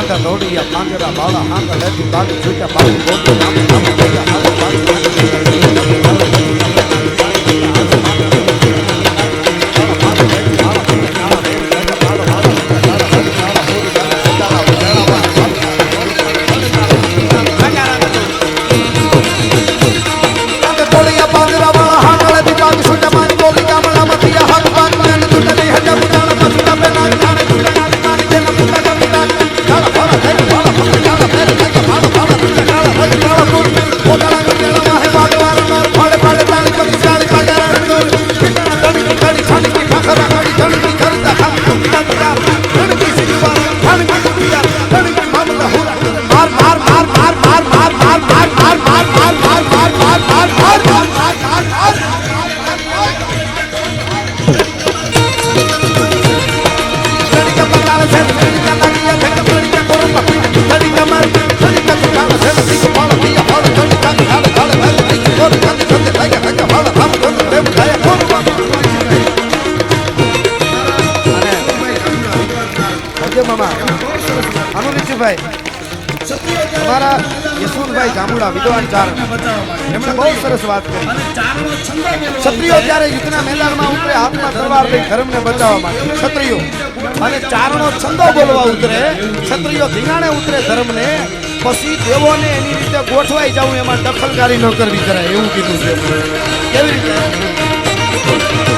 હાંગા દોડિયા પાંજરા બાળા હાંગા લેતી બાળી છૂટ્યા બાળી બોલી નામ નામ બોલ્યા હાંગા બાળી हमारा यशवंतभाई जामुड़ा विद्वान चार एमने बहुत सरस बात करी क्षत्रियो જ્યારે યુદ્ધના મેદાનમાં ઉતરે હાથમાં તલવાર લઈ ધર્મને બચાવવા માટે ક્ષત્રિયો અને ચારણો છંદો બોલવા ઉતરે ક્ષત્રિયો ધીંગાણે ઉતરે ધર્મને પછી દેવોને એની રીતે ગોઠવાઈ જાવું એમાં દખલકારી ન કરવી કરાય એવું કીધું છે કેવી રીતે